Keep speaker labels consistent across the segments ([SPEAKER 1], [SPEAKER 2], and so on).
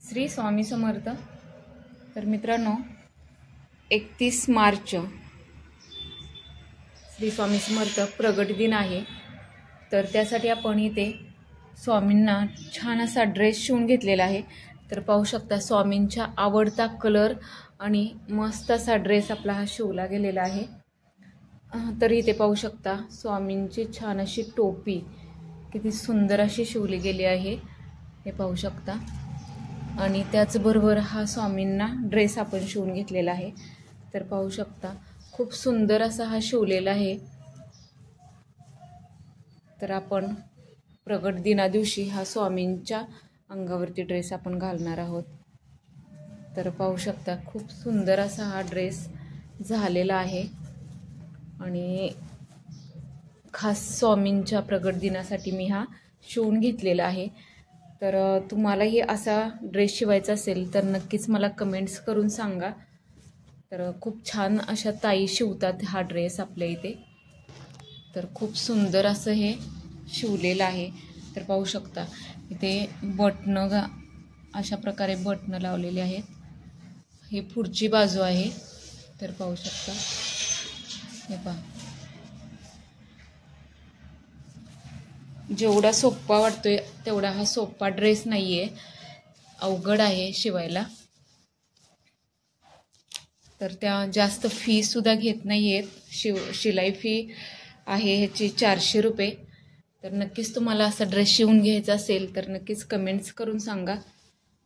[SPEAKER 1] श्री स्वामी समर्थ। तर मित्रांनो 31 मार्च श्री स्वामी समर्थ प्रगट दिन आहे। तर त्यासाठी आपण इथे स्वामींना छान असा ड्रेस शिवून घेतलेला आहे। तर पाहू शकता स्वामींचा आवडता कलर आणि मस्त असा ड्रेस आपला हा शिवला गेलेला आहे। तर इथे पाहू शकता स्वामींची छान अशी टोपी किती सुंदर अशी शिवली गेली आहे, हे पाहू शकता। आणि त्याचबरोबर हा स्वामींना ड्रेस आपण शिवून घेतलेला आहे। तर पाहू शकता खूप सुंदर असा हा शिवलेला आहे। तर आपण प्रगट दिना दिवशी हा स्वामींच्या अंगावरती ड्रेस आपण घालणार आहोत। तर पाहू शकता खूप सुंदर असा हा ड्रेस झालेला आहे आणि खास स्वामींच्या प्रगट दिनासाठी मी हा शिवून घेतलेला आहे। तर तुम्हालाही असा ड्रेस शिवायचा असेल तर नक्कीच मला कमेंट्स करून सांगा। तर खूप छान अशा ताई शिवतात हा ड्रेस आपल्या इथे। तर खूप सुंदर असं हे शिवलेलं आहे। तर पाहू शकता इथे बटणं अशा प्रकारे बटणं लावलेली आहेत। हे पुढची बाजू आहे। तर पाहू शकता हे पहा, जेवढा सोपा वाटतोय तेवढा हा सोपा ड्रेस नाहीये, अवघड आहे शिवायला। तर त्या जास्त फी सुद्धा घेत नाहीयेत, शिलाई फी आहे ह्याची 400 रुपये। तर नक्कीच तुम्हाला असा ड्रेस शिवून घ्यायचा असेल तर नक्कीच कमेंट्स करून सांगा।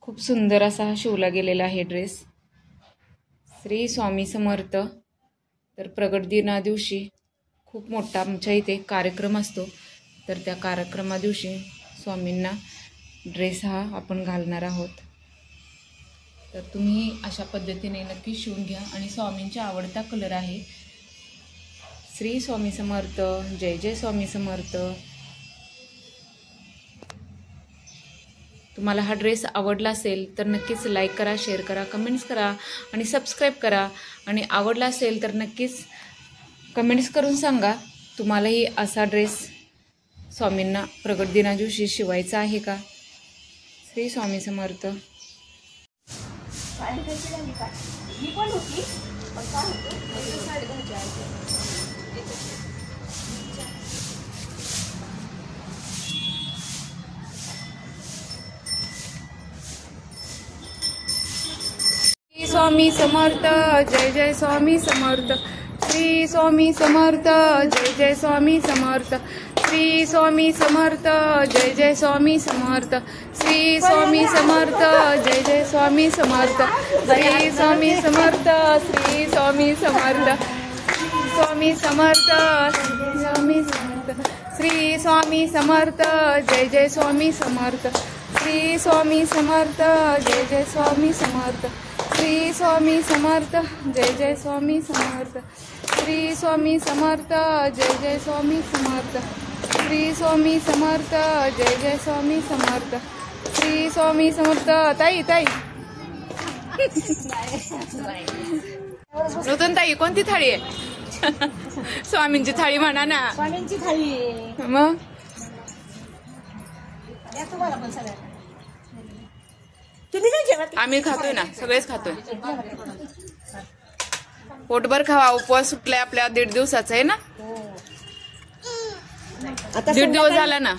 [SPEAKER 1] खूप सुंदर असा हा शिवला गेलेला आहे ड्रेस। श्री स्वामी समर्थ। तर प्रगट दिना दिवशी खूप मोठा आमच्या इथे कार्यक्रम असतो। तर त्या कार्यक्रमा दिवशी स्वामींना ड्रेस हा आपण घालणार आहोत। तर तुम्ही अशा पद्धतीने नक्की शिवून घ्या। आणि स्वामींचा आवडता कलर आहे। श्री स्वामी समर्थ। जय जय स्वामी समर्थ। तुम्हाला हा ड्रेस आवडला असेल तर नक्कीच लाईक करा, शेअर करा, कमेंट्स करा आणि सबस्क्राईब करा। आणि आवडला असेल तर नक्कीच कमेंट्स करून सांगा तुम्हालाही असा ड्रेस स्वामींना प्रगट दिना दिवशी शिवायचा आहे का। श्री स्वामी समर्थ। स्वामी समर्थ। जय जय स्वामी समर्थ। श्री स्वामी समर्थ। जय जय स्वामी समर्थ। श्री स्वामी समर्थ। जय जय स्वामी समर्थ। श्री स्वामी समर्थ। जय जय स्वामी समर्थ। श्री स्वामी समर्थ। श्री स्वामी समर्थ। स्वामी समर्थ। स्वामी समर्थ। श्री स्वामी समर्थ। जय जय स्वामी समर्थ। श्री स्वामी समर्थ। जय जय स्वामी समर्थ। श्री स्वामी समर्थ। जय जय स्वामी समर्थ। श्री स्वामी समर्थ। जय जय स्वामी समर्थ। श्री स्वामी समर्थ। जय जय स्वामी समर्थ। श्री स्वामी समर्थ। ताई ताई नूतन ताई कोणती थाळी आहे? स्वामींची थाळी म्हणा ना।
[SPEAKER 2] स्वामींची थाळी
[SPEAKER 1] मग
[SPEAKER 2] तुम्ही नाही जेवत?
[SPEAKER 1] आम्ही खातोय ना, सगळेच खातोय। पोटभर खावा, उपवास सुटलाय आपल्या 1.5 दिवसाचा आहे ना। 1.5 दिवस झाला ना।